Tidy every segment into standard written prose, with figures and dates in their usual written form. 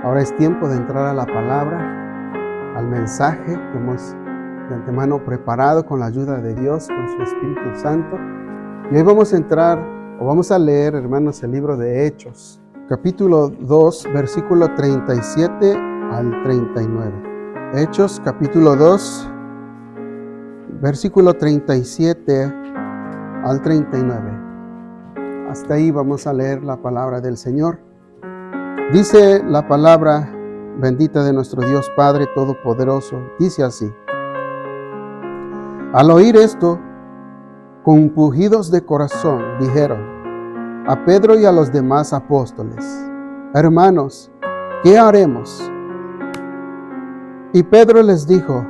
Ahora es tiempo de entrar a la palabra, al mensaje que hemos de antemano preparado con la ayuda de Dios, con su Espíritu Santo. Y hoy vamos a entrar, o vamos a leer, hermanos, el libro de Hechos, capítulo 2, versículo 37 al 39. Hechos, capítulo 2, versículo 37 al 39. Hasta ahí vamos a leer la palabra del Señor. Dice la palabra bendita de nuestro Dios Padre Todopoderoso, dice así: al oír esto, compungidos de corazón, dijeron a Pedro y a los demás apóstoles: hermanos, ¿qué haremos? Y Pedro les dijo: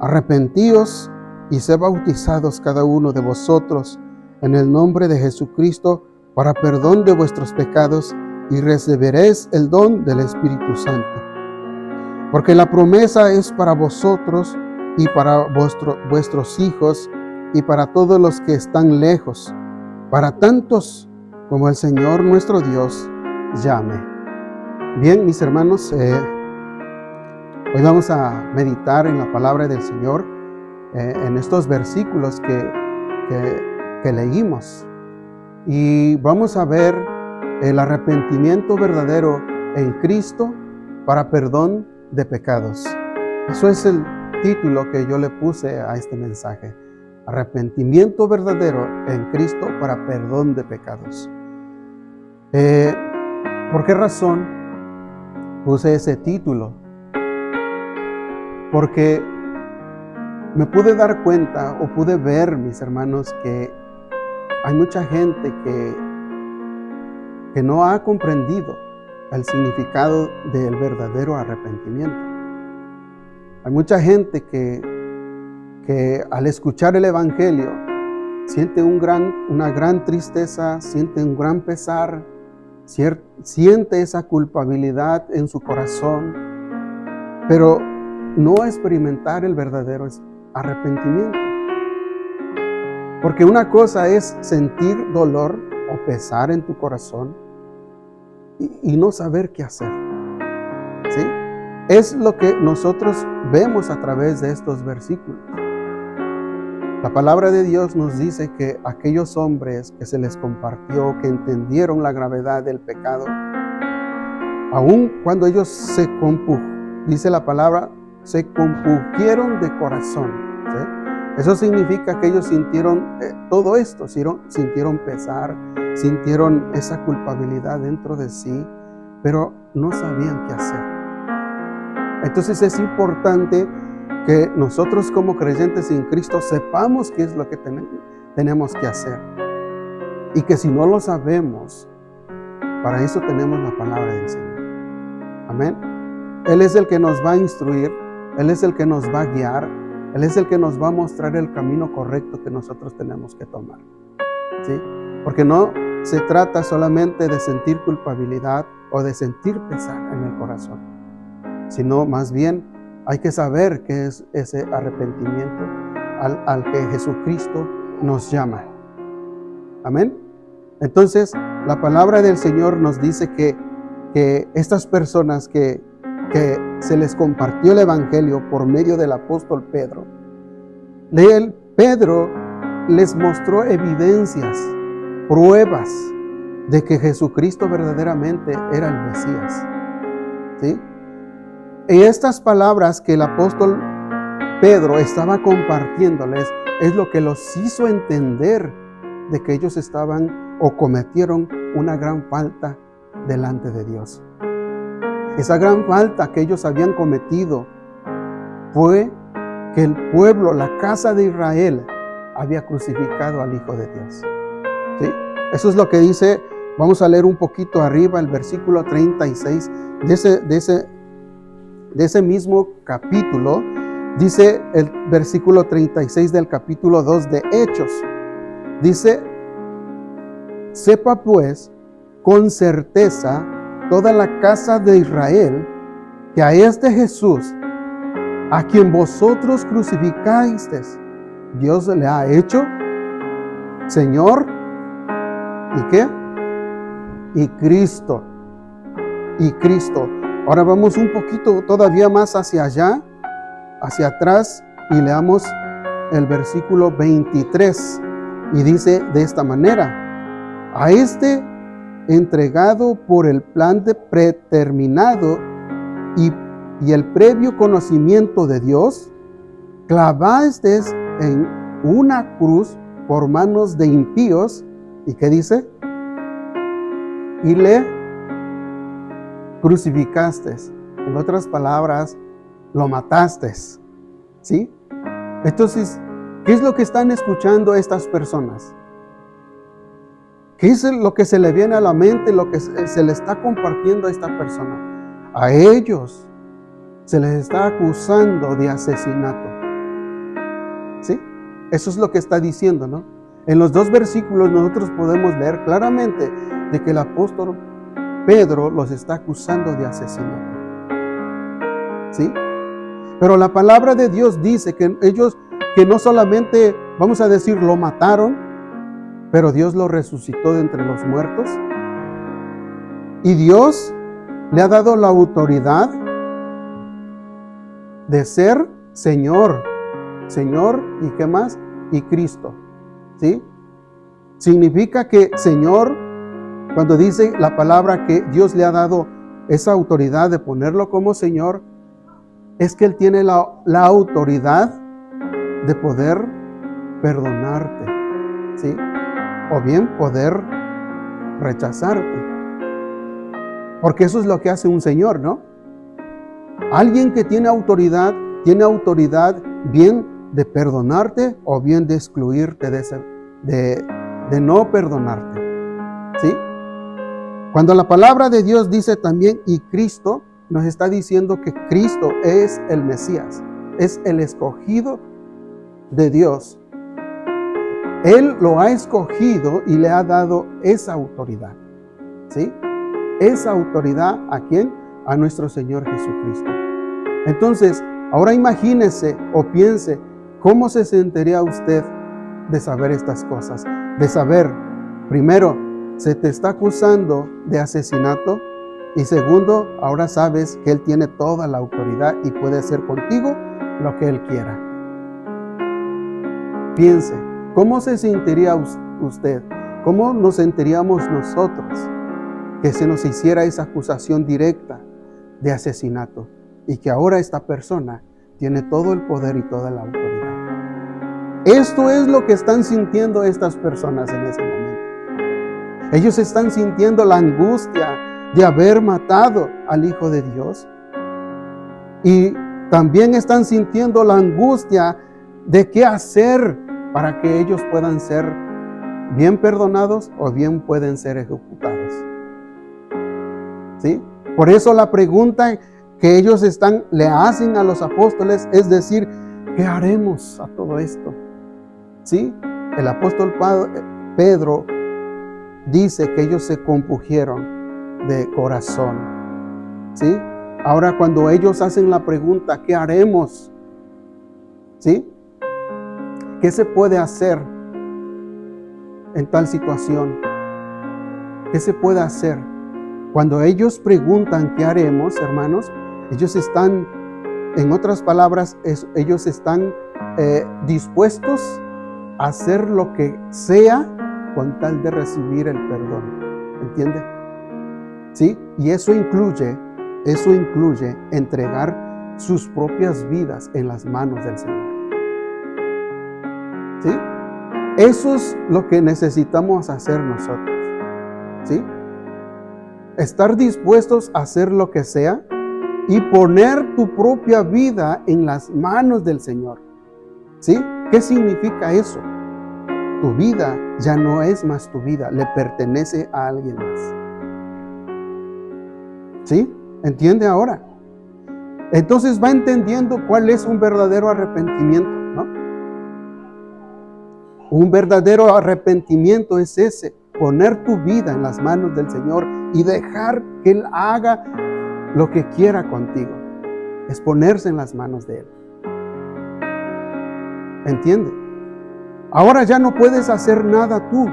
arrepentíos y sed bautizados cada uno de vosotros en el nombre de Jesucristo para perdón de vuestros pecados, y recibiréis el don del Espíritu Santo. Porque la promesa es para vosotros y para vuestros hijos y para todos los que están lejos, para tantos como el Señor nuestro Dios llame. Bien, mis hermanos, hoy vamos a meditar en la palabra del Señor, en estos versículos que leímos. Y vamos a ver el arrepentimiento verdadero en Cristo para perdón de pecados. Eso es el título que yo le puse a este mensaje: arrepentimiento verdadero en Cristo para perdón de pecados. ¿Por qué razón puse ese título? Porque me pude dar cuenta o pude ver, mis hermanos, que hay mucha gente que no ha comprendido el significado del verdadero arrepentimiento. Hay mucha gente que al escuchar el Evangelio siente una gran tristeza, siente un gran pesar, siente esa culpabilidad en su corazón, pero no experimentar el verdadero arrepentimiento. Porque una cosa es sentir dolor o pesar en tu corazón y no saber qué hacer, ¿sí? Es lo que nosotros vemos a través de estos versículos. La palabra de Dios nos dice que aquellos hombres que se les compartió, que entendieron la gravedad del pecado, aun cuando ellos dice la palabra, se compungieron de corazón, ¿sí? Eso significa que ellos sintieron todo esto, sintieron pesar, sintieron esa culpabilidad dentro de sí, pero no sabían qué hacer. Entonces es importante que nosotros como creyentes en Cristo sepamos qué es lo que tenemos que hacer. Y que si no lo sabemos, para eso tenemos la palabra del Señor. Amén. Él es el que nos va a instruir, Él es el que nos va a guiar, Él es el que nos va a mostrar el camino correcto que nosotros tenemos que tomar, ¿sí? Porque no se trata solamente de sentir culpabilidad o de sentir pesar en el corazón, sino más bien hay que saber qué es ese arrepentimiento al que Jesucristo nos llama. Amén. Entonces, la palabra del Señor nos dice que estas personas que se les compartió el Evangelio por medio del apóstol Pedro, Pedro les mostró evidencias, pruebas de que Jesucristo verdaderamente era el Mesías, ¿sí? Y estas palabras que el apóstol Pedro estaba compartiéndoles es lo que los hizo entender de que ellos estaban o cometieron una gran falta delante de Dios. Esa gran falta que ellos habían cometido fue que el pueblo, la casa de Israel, había crucificado al Hijo de Dios, ¿sí? Eso es lo que dice. Vamos a leer un poquito arriba el versículo 36 de ese mismo capítulo. Dice el versículo 36 del capítulo 2 de Hechos. Dice: sepa pues con certeza toda la casa de Israel que a este Jesús, a quien vosotros crucificasteis, Dios le ha hecho Señor, ¿y qué? Y Cristo. Ahora vamos un poquito todavía más hacia allá, hacia atrás, y leamos el versículo 23. Y dice de esta manera: a este entregado por el plan predeterminado y el previo conocimiento de Dios, clavasteis en una cruz por manos de impíos. ¿Y qué dice? Y le crucificasteis. En otras palabras, lo matasteis. ¿Sí? Entonces, ¿qué es lo que están escuchando estas personas? ¿Qué es lo que se le viene a la mente, lo que se le está compartiendo a esta persona? A ellos se les está acusando de asesinato. ¿Sí? Eso es lo que está diciendo, ¿no? En los dos versículos nosotros podemos leer claramente de que el apóstol Pedro los está acusando de asesinato. ¿Sí? Pero la palabra de Dios dice que ellos, que no solamente, vamos a decir, lo mataron, pero Dios lo resucitó de entre los muertos. Y Dios le ha dado la autoridad de ser Señor. Señor, ¿y qué más? Y Cristo. ¿Sí? Significa que Señor, cuando dice la palabra que Dios le ha dado esa autoridad de ponerlo como Señor, es que Él tiene la autoridad de poder perdonarte, ¿sí? O bien poder rechazarte. Porque eso es lo que hace un Señor, ¿no? Alguien que tiene autoridad bien de perdonarte o bien de excluirte, de no perdonarte, ¿sí? Cuando la palabra de Dios dice también y Cristo, nos está diciendo que Cristo es el Mesías, es el escogido de Dios. Él lo ha escogido y le ha dado esa autoridad, ¿sí? Esa autoridad, ¿a quién? A nuestro Señor Jesucristo. Entonces, ahora imagínese o piense cómo se sentiría usted de saber estas cosas, de saber, primero, se te está acusando de asesinato, y segundo, ahora sabes que Él tiene toda la autoridad y puede hacer contigo lo que Él quiera. Piense, ¿cómo se sentiría usted? ¿Cómo nos sentiríamos nosotros que se nos hiciera esa acusación directa de asesinato y que ahora esta persona tiene todo el poder y toda la autoridad? Esto es lo que están sintiendo estas personas en ese momento. Ellos están sintiendo la angustia de haber matado al Hijo de Dios. Y también están sintiendo la angustia de qué hacer para que ellos puedan ser bien perdonados o bien pueden ser ejecutados. ¿Sí? Por eso la pregunta que ellos le hacen a los apóstoles es decir, ¿qué haremos a todo esto? ¿Sí? El apóstol Pedro dice que ellos se compungieron de corazón. ¿Sí? Ahora cuando ellos hacen la pregunta, ¿qué haremos? ¿Sí? ¿Qué se puede hacer en tal situación? ¿Qué se puede hacer? Cuando ellos preguntan ¿qué haremos, hermanos? Ellos están, en otras palabras, ellos están dispuestos a hacer lo que sea con tal de recibir el perdón. ¿Entiende? ¿Sí? Y eso incluye entregar sus propias vidas en las manos del Señor. ¿Sí? Eso es lo que necesitamos hacer nosotros. ¿Sí? Estar dispuestos a hacer lo que sea y poner tu propia vida en las manos del Señor. ¿Sí? ¿Qué significa eso? Tu vida ya no es más tu vida, le pertenece a alguien más. ¿Sí? ¿Entiende ahora? Entonces va entendiendo cuál es un verdadero arrepentimiento, ¿no? Un verdadero arrepentimiento es ese, poner tu vida en las manos del Señor y dejar que Él haga lo que quiera contigo. Es ponerse en las manos de Él. ¿Entiende? Ahora ya no puedes hacer nada tú.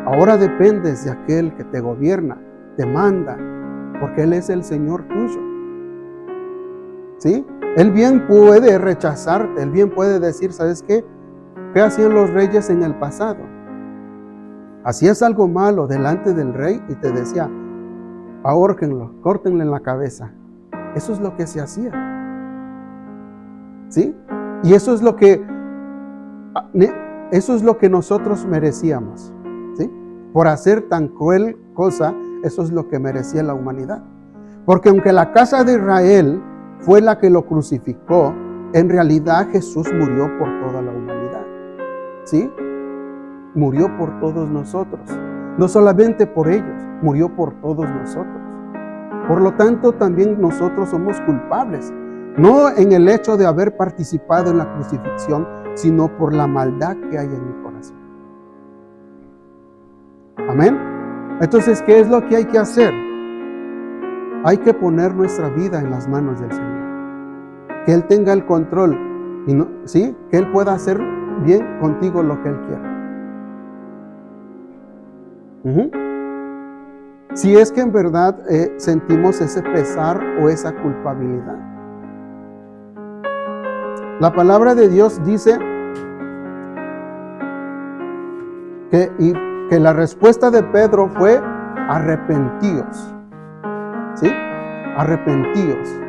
Ahora dependes de aquel que te gobierna, te manda, porque Él es el Señor tuyo. ¿sí? Él bien puede rechazarte, Él bien puede decir, ¿sabes qué? ¿Qué hacían los reyes en el pasado? Hacías algo malo delante del rey y te decía, ahórquenlo, córtenle en la cabeza. Eso es lo que se hacía, ¿sí? Y eso es lo que nosotros merecíamos, ¿sí? Por hacer tan cruel cosa, eso es lo que merecía la humanidad. Porque aunque la casa de Israel fue la que lo crucificó, en realidad Jesús murió por toda la humanidad, ¿sí? Murió por todos nosotros, no solamente por ellos, murió por todos nosotros. Por lo tanto, también nosotros somos culpables, no en el hecho de haber participado en la crucifixión, sino por la maldad que hay en mi corazón. Amén. Entonces, ¿qué es lo que hay que hacer? Hay que poner nuestra vida en las manos del Señor. Que Él tenga el control, y no, ¿sí? Que Él pueda hacer bien contigo lo que Él quiera. Si es que en verdad sentimos ese pesar o esa culpabilidad. La palabra de Dios dice que la respuesta de Pedro fue arrepentíos, ¿sí? Arrepentíos.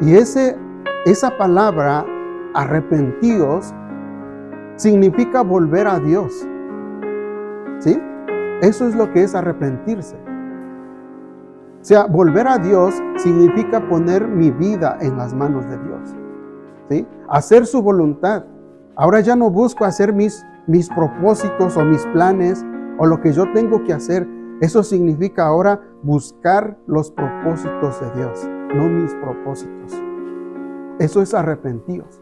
Y esa palabra, arrepentíos, significa volver a Dios, ¿sí? Eso es lo que es arrepentirse. O sea, volver a Dios significa poner mi vida en las manos de Dios, ¿sí? Hacer su voluntad. Ahora ya no busco hacer mis propósitos o mis planes o lo que yo tengo que hacer. Eso significa ahora buscar los propósitos de Dios, no mis propósitos. Eso es arrepentíos.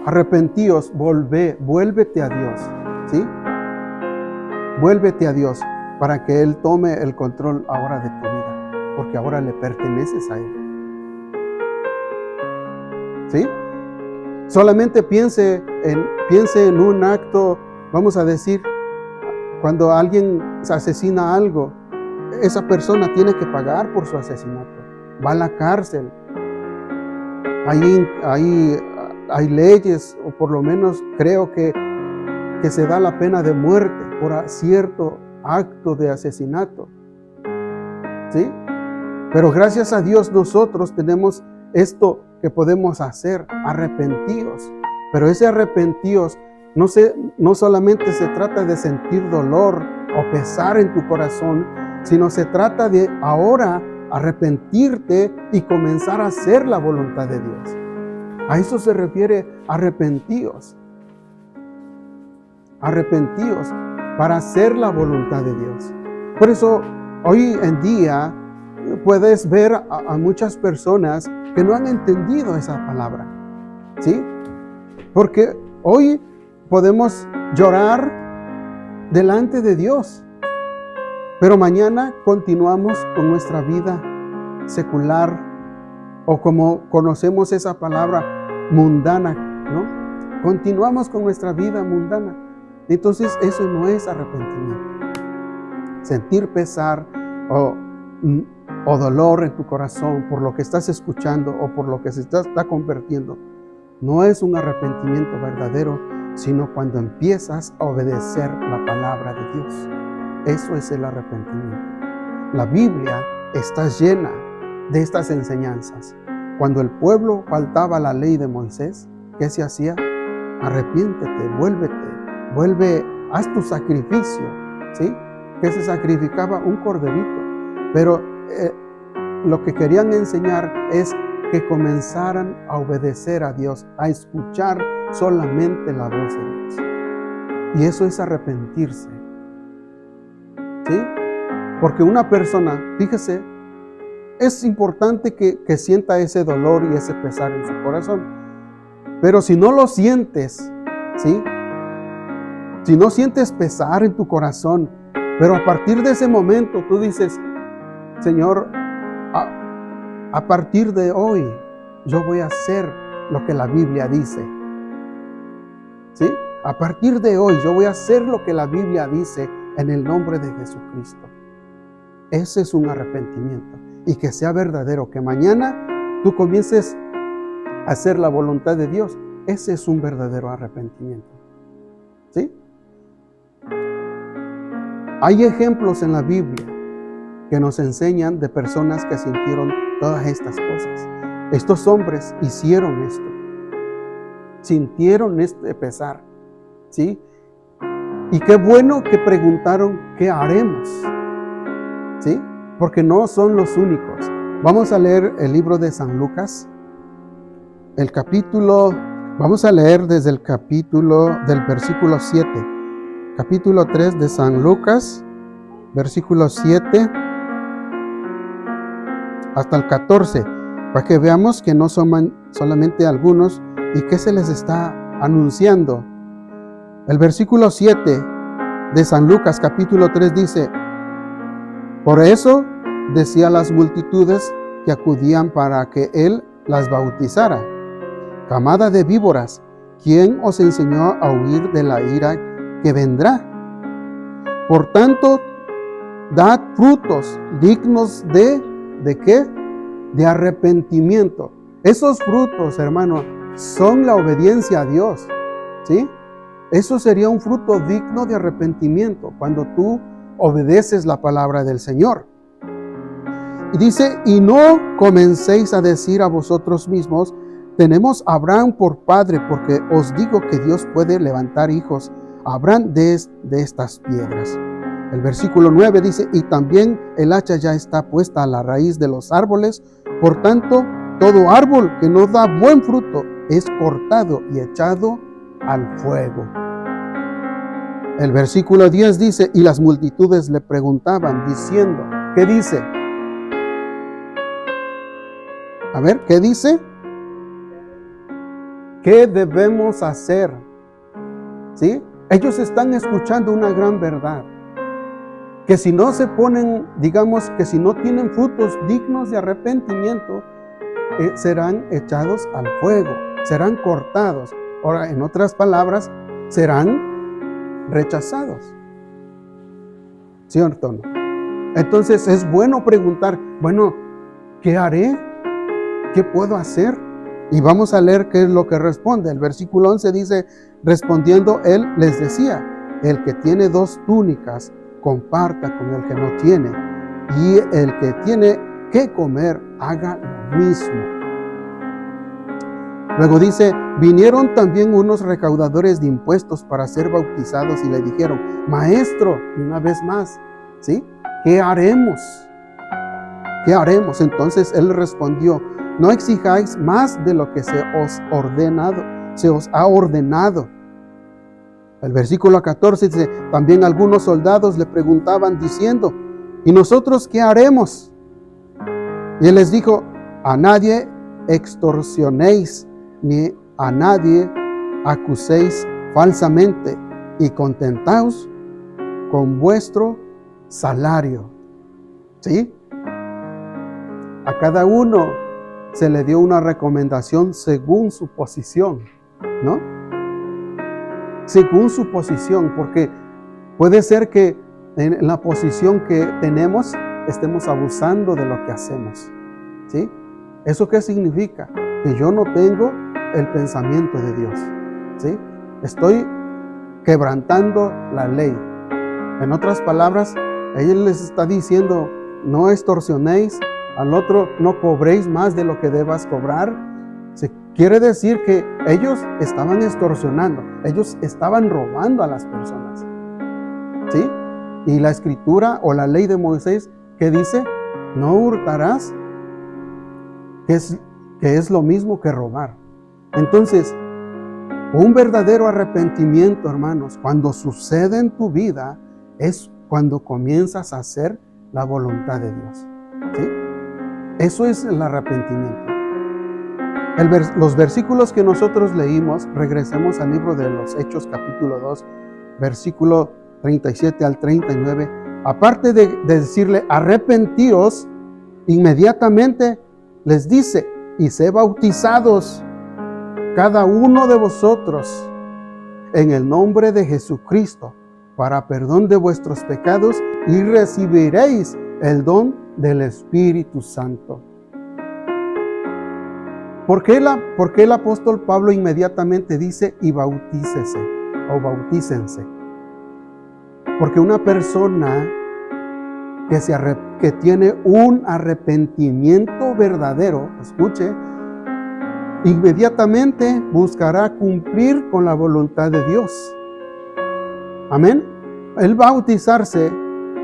Arrepentíos, vuélvete a Dios, ¿sí? Vuélvete a Dios para que Él tome el control ahora de tu vida, porque ahora le perteneces a Él, ¿sí? Solamente piense en un acto, vamos a decir, cuando alguien asesina algo, esa persona tiene que pagar por su asesinato, va a la cárcel. Hay leyes, o por lo menos creo que se da la pena de muerte por cierto acto de asesinato, ¿sí? Pero gracias a Dios nosotros tenemos esto que podemos hacer, arrepentíos. Pero ese arrepentíos no solamente se trata de sentir dolor o pesar en tu corazón, sino se trata de ahora arrepentirte y comenzar a hacer la voluntad de Dios. A eso se refiere arrepentíos. Arrepentíos para hacer la voluntad de Dios. Por eso hoy en día puedes ver a muchas personas que no han entendido esa palabra, ¿sí? Porque hoy podemos llorar delante de Dios, pero mañana continuamos con nuestra vida secular, o como conocemos esa palabra, mundana, ¿no? Continuamos con nuestra vida mundana. Entonces eso no es arrepentimiento. Sentir pesar o dolor en tu corazón por lo que estás escuchando o por lo que se está convirtiendo, no es un arrepentimiento verdadero, sino cuando empiezas a obedecer la palabra de Dios. Eso es el arrepentimiento. La Biblia está llena de estas enseñanzas. Cuando el pueblo faltaba a la ley de Moisés, ¿qué se hacía? Arrepiéntete, vuelve, haz tu sacrificio, ¿sí? Que se sacrificaba un corderito. Pero lo que querían enseñar es que comenzaran a obedecer a Dios, a escuchar solamente la voz de Dios. Y eso es arrepentirse, ¿sí? Porque una persona, fíjese, es importante que sienta ese dolor y ese pesar en su corazón. Pero si no lo sientes, ¿sí? Si no sientes pesar en tu corazón, pero a partir de ese momento tú dices, Señor, a partir de hoy yo voy a hacer lo que la Biblia dice, ¿sí? A partir de hoy yo voy a hacer lo que la Biblia dice en el nombre de Jesucristo. Ese es un arrepentimiento. y que sea verdadero, que mañana tú comiences a hacer la voluntad de Dios. Ese es un verdadero arrepentimiento. ¿Sí? Hay ejemplos en la Biblia que nos enseñan de personas que sintieron todas estas cosas. Estos hombres hicieron esto. Sintieron este pesar. ¿Sí? Y qué bueno que preguntaron, ¿qué haremos? ¿Sí? Porque no son los únicos. Vamos a leer el libro de San Lucas. Vamos a leer desde el capítulo del versículo 7. Capítulo 3 de San Lucas, versículo 7 hasta el 14, para que veamos que no son solamente algunos y que se les está anunciando. El versículo 7 de San Lucas, capítulo 3 dice: por eso decía a las multitudes que acudían para que él las bautizara: camada de víboras, ¿quién os enseñó a huir de la ira que vendrá? Por tanto, dad frutos dignos ¿de qué? De arrepentimiento. Esos frutos, hermano, son la obediencia a Dios, ¿sí? Eso sería un fruto digno de arrepentimiento cuando tú obedeces la palabra del Señor. Y dice: y no comencéis a decir a vosotros mismos: tenemos a Abraham por padre, porque os digo que Dios puede levantar hijos a Abraham de estas piedras. El versículo 9 dice: y también el hacha ya está puesta a la raíz de los árboles, por tanto, todo árbol que no da buen fruto es cortado y echado al fuego. El versículo 10 dice: y las multitudes le preguntaban diciendo, ¿qué dice? A ver, ¿qué dice? ¿Qué debemos hacer? ¿Sí? Ellos están escuchando una gran verdad. Que si no se ponen, digamos, que si no tienen frutos dignos de arrepentimiento, serán echados al fuego, serán cortados. Ahora, en otras palabras, serán rechazados. ¿Cierto o no? Entonces es bueno preguntar, bueno, ¿qué haré? ¿Qué puedo hacer? Y vamos a leer qué es lo que responde. El versículo 11 dice: respondiendo él les decía: el que tiene 2 túnicas, comparta con el que no tiene, y el que tiene que comer, haga lo mismo. Luego dice: vinieron también unos recaudadores de impuestos para ser bautizados y le dijeron: maestro, una vez más, ¿sí? ¿Qué haremos? ¿Qué haremos? Entonces él respondió: no exijáis más de lo que se os ha ordenado. El versículo 14 dice: también algunos soldados le preguntaban diciendo: ¿y nosotros qué haremos? Y él les dijo: a nadie extorsionéis, ni a nadie acuséis falsamente, y contentaos con vuestro salario. ¿Sí? A cada uno se le dio una recomendación según su posición, ¿no? Según su posición, porque puede ser que en la posición que tenemos estemos abusando de lo que hacemos, ¿sí? ¿Eso qué significa? Que yo no tengo el pensamiento de Dios, ¿sí? Estoy quebrantando la ley. En otras palabras, Él les está diciendo: no extorsionéis, al otro no cobréis más de lo que debas cobrar. Se quiere decir que ellos estaban extorsionando, ellos estaban robando a las personas, ¿sí? Y la escritura o la ley de Moisés, ¿qué dice? No hurtarás, que es lo mismo que robar. Entonces, un verdadero arrepentimiento, hermanos, cuando sucede en tu vida, es cuando comienzas a hacer la voluntad de Dios, ¿sí? Eso es el arrepentimiento. Los versículos que nosotros leímos, regresemos al libro de los Hechos, capítulo 2, versículo 37 al 39. Aparte de decirle: arrepentíos, inmediatamente les dice: y sé bautizados cada uno de vosotros en el nombre de Jesucristo para perdón de vuestros pecados, y recibiréis el don del Espíritu Santo. ¿Por qué el apóstol Pablo inmediatamente dice y bautícese o bautícense? Porque una persona que tiene un arrepentimiento verdadero, escuche, inmediatamente buscará cumplir con la voluntad de Dios. Amén. El bautizarse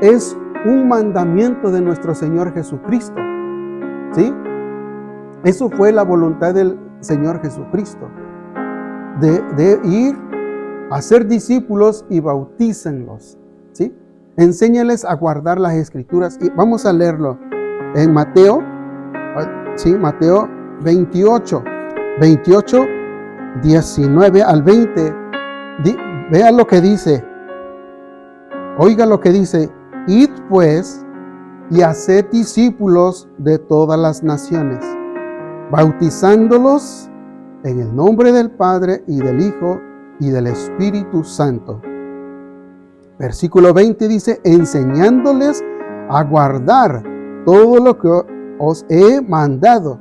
es un mandamiento de nuestro Señor Jesucristo. ¿Sí? Eso fue la voluntad del Señor Jesucristo. De ir a ser discípulos y bautícenlos. ¿Sí? Enséñales a guardar las Escrituras. Y vamos a leerlo en Mateo, ¿sí? Mateo 28, 19 al 20. Vea lo que dice. Oiga lo que dice. Id pues y haced discípulos de todas las naciones, bautizándolos en el nombre del Padre y del Hijo y del Espíritu Santo. Versículo 20 dice, enseñándoles a guardar todo lo que os he mandado.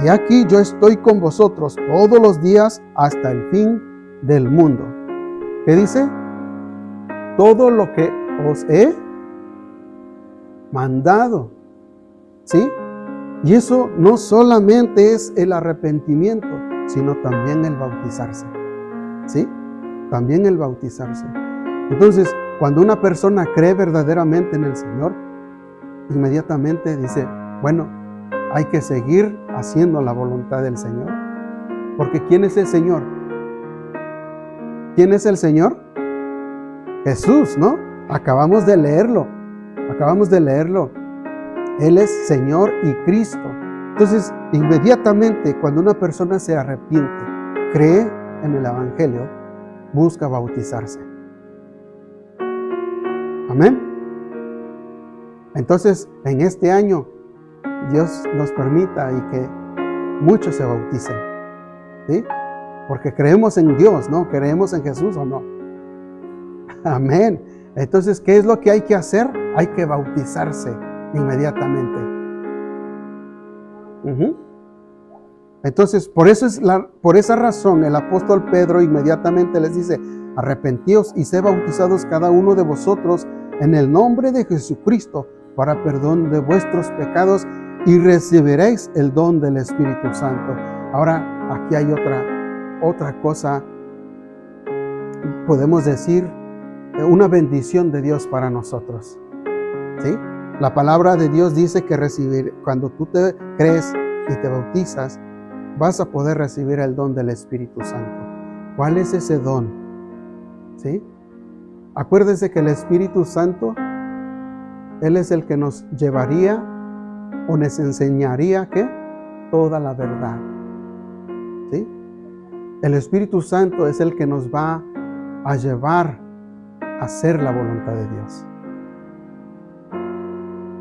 Y aquí yo estoy con vosotros todos los días hasta el fin del mundo. ¿Qué dice? Todo lo que os he mandado. ¿Sí? Y eso no solamente es el arrepentimiento, sino también el bautizarse. ¿Sí? También el bautizarse. Entonces, cuando una persona cree verdaderamente en el Señor, inmediatamente dice, bueno, hay que seguir haciendo la voluntad del Señor. Porque ¿quién es el Señor? ¿Quién es el Señor? Jesús, ¿no? Acabamos de leerlo. Él es Señor y Cristo. Entonces, inmediatamente cuando una persona se arrepiente, cree en el Evangelio, busca bautizarse. Amén. Entonces, en este año, Dios nos permita y que muchos se bauticen. ¿Sí? Porque creemos en Dios, ¿no? ¿Creemos en Jesús o no? Amén. Entonces, ¿qué es lo que hay que hacer? Hay que bautizarse inmediatamente. Entonces, por esa razón, el apóstol Pedro inmediatamente les dice, arrepentíos y sed bautizados cada uno de vosotros en el nombre de Jesucristo para perdón de vuestros pecados y recibiréis el don del Espíritu Santo. Ahora, aquí hay otra cosa, podemos decir, una bendición de Dios para nosotros. ¿Sí? La palabra de Dios dice que cuando tú te crees y te bautizas, vas a poder recibir el don del Espíritu Santo. ¿Cuál es ese don? ¿Sí? Acuérdense que el Espíritu Santo, Él es el que nos llevaría o nos enseñaría ¿qué? Toda la verdad. ¿Sí? El Espíritu Santo es el que nos va a llevar a hacer la voluntad de Dios.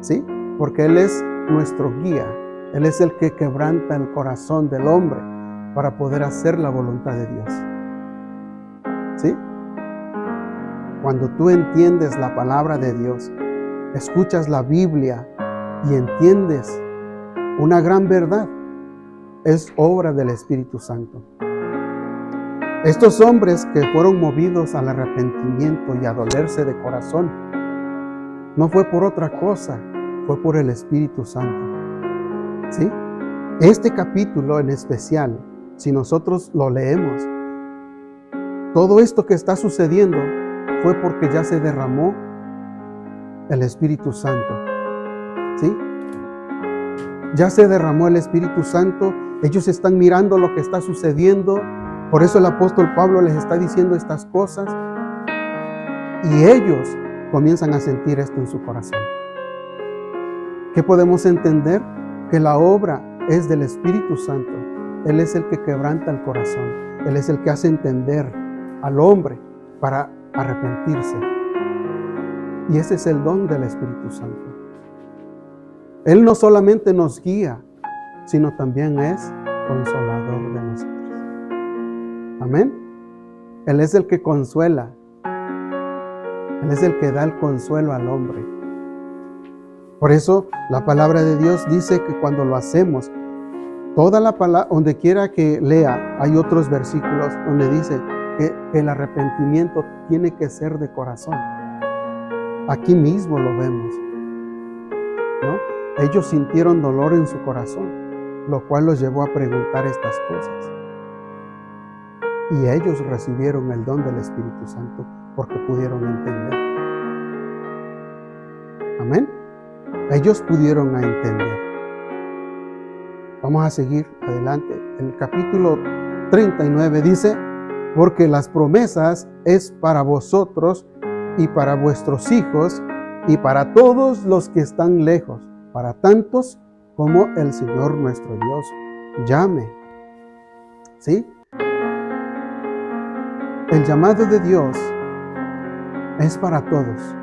¿Sí? Porque Él es nuestro guía. Él es el que quebranta el corazón del hombre para poder hacer la voluntad de Dios. ¿Sí? Cuando tú entiendes la palabra de Dios, escuchas la Biblia y entiendes una gran verdad, es obra del Espíritu Santo. Estos hombres que fueron movidos al arrepentimiento y a dolerse de corazón, no fue por otra cosa, fue por el Espíritu Santo. ¿Sí? Este capítulo en especial, si nosotros lo leemos, todo esto que está sucediendo fue porque ya se derramó el Espíritu Santo. ¿Sí? Ya se derramó el Espíritu Santo, ellos están mirando lo que está sucediendo, por eso el apóstol Pablo les está diciendo estas cosas y ellos comienzan a sentir esto en su corazón. ¿Qué podemos entender? Que la obra es del Espíritu Santo. Él es el que quebranta el corazón. Él es el que hace entender al hombre para arrepentirse. Y ese es el don del Espíritu Santo. Él no solamente nos guía, sino también es consolador de nosotros. Amén. Él es el que consuela. Él es el que da el consuelo al hombre. Por eso la palabra de Dios dice que cuando lo hacemos, toda la palabra, donde quiera que lea, hay otros versículos donde dice que el arrepentimiento tiene que ser de corazón. Aquí mismo lo vemos, ¿no? Ellos sintieron dolor en su corazón, lo cual los llevó a preguntar estas cosas. Y ellos recibieron el don del Espíritu Santo porque pudieron entender. Amén. Ellos pudieron entender. Vamos a seguir adelante. El capítulo 39 dice: porque las promesas es para vosotros y para vuestros hijos y para todos los que están lejos, para tantos como el Señor nuestro Dios llame. ¿Sí? El llamado de Dios es para todos.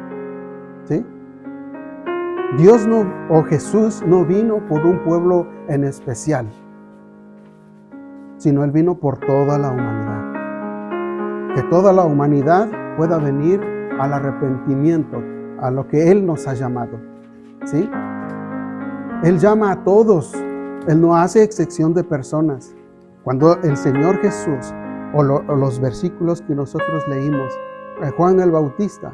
¿Sí? Dios no, o Jesús no vino por un pueblo en especial, sino Él vino por toda la humanidad. Que toda la humanidad pueda venir al arrepentimiento, a lo que Él nos ha llamado. ¿Sí? Él llama a todos, Él no hace excepción de personas. Cuando el Señor Jesús, o los versículos que nosotros leímos, Juan el Bautista,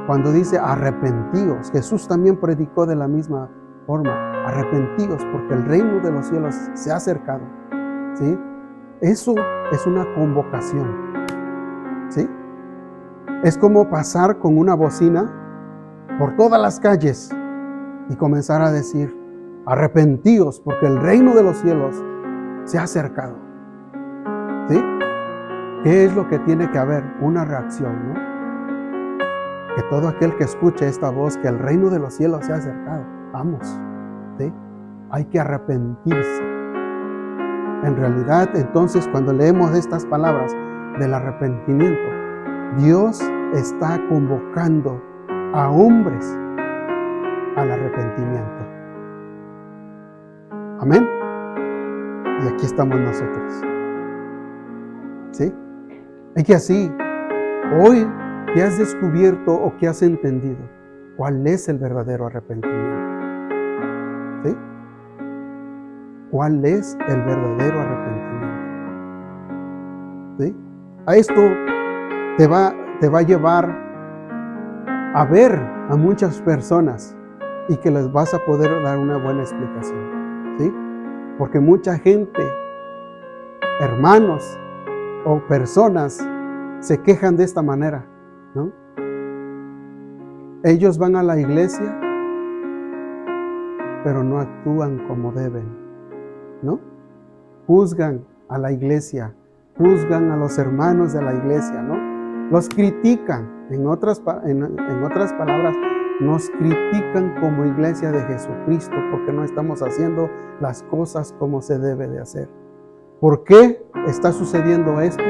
cuando dice arrepentíos, Jesús también predicó de la misma forma: arrepentíos porque el reino de los cielos se ha acercado. ¿Sí? Eso es una convocación. ¿Sí? Es como pasar con una bocina por todas las calles y comenzar a decir: arrepentíos porque el reino de los cielos se ha acercado. ¿Sí? ¿Qué es lo que tiene que haber? Una reacción, ¿no? Que todo aquel que escuche esta voz, que el reino de los cielos se ha acercado, vamos, ¿sí? Hay que arrepentirse. En realidad, entonces, cuando leemos estas palabras del arrepentimiento, Dios está convocando a hombres al arrepentimiento. Amén. Y aquí estamos nosotros. ¿Sí? Es que así, hoy que has descubierto o que has entendido cuál es el verdadero arrepentimiento. ¿Sí? ¿Cuál es el verdadero arrepentimiento? ¿Sí? A esto te va a llevar a ver a muchas personas y que les vas a poder dar una buena explicación. ¿Sí? Porque mucha gente, hermanos o personas, se quejan de esta manera, ¿no? Ellos van a la iglesia, pero no actúan como deben, ¿no? Juzgan a la iglesia, juzgan a los hermanos de la iglesia, ¿no? Los critican. En otras palabras, nos critican como iglesia de Jesucristo porque no estamos haciendo las cosas como se debe de hacer. ¿Por qué está sucediendo esto?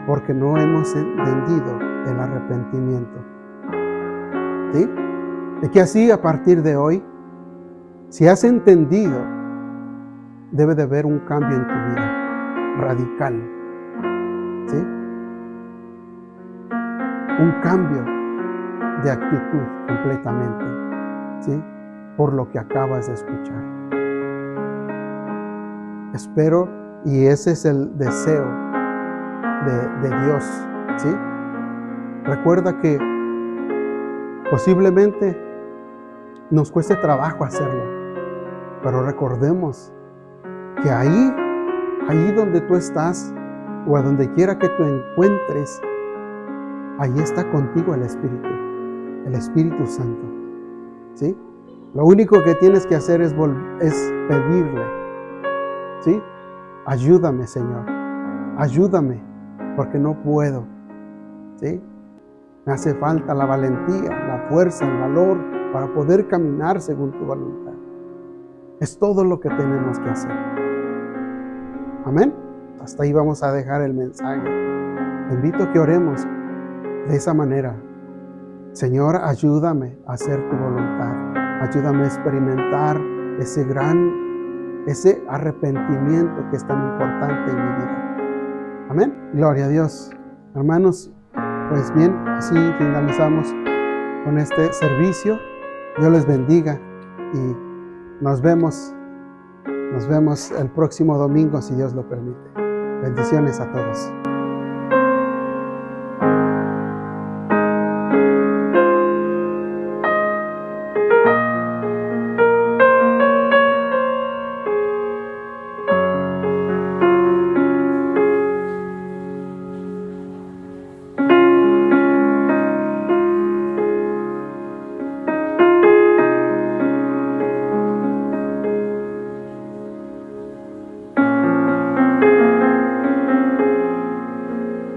Porque no hemos entendido el arrepentimiento. ¿Sí? Es que así, a partir de hoy, si has entendido, debe de haber un cambio en tu vida, radical. ¿Sí? Un cambio de actitud completamente, ¿sí? Por lo que acabas de escuchar. Espero, y ese es el deseo de Dios, ¿sí? Recuerda que posiblemente nos cueste trabajo hacerlo, pero recordemos que ahí donde tú estás, o a donde quiera que tú encuentres, ahí está contigo el Espíritu Santo, ¿sí? Lo único que tienes que hacer es pedirle, ¿sí? Ayúdame, Señor, ayúdame, porque no puedo, ¿sí? Me hace falta la valentía, la fuerza, el valor para poder caminar según tu voluntad. Es todo lo que tenemos que hacer. Amén. Hasta ahí vamos a dejar el mensaje. Te invito a que oremos de esa manera. Señor, ayúdame a hacer tu voluntad. Ayúdame a experimentar ese arrepentimiento que es tan importante en mi vida. Amén. Gloria a Dios. Hermanos, pues bien, así finalizamos con este servicio. Dios les bendiga y nos vemos el próximo domingo si Dios lo permite. Bendiciones a todos.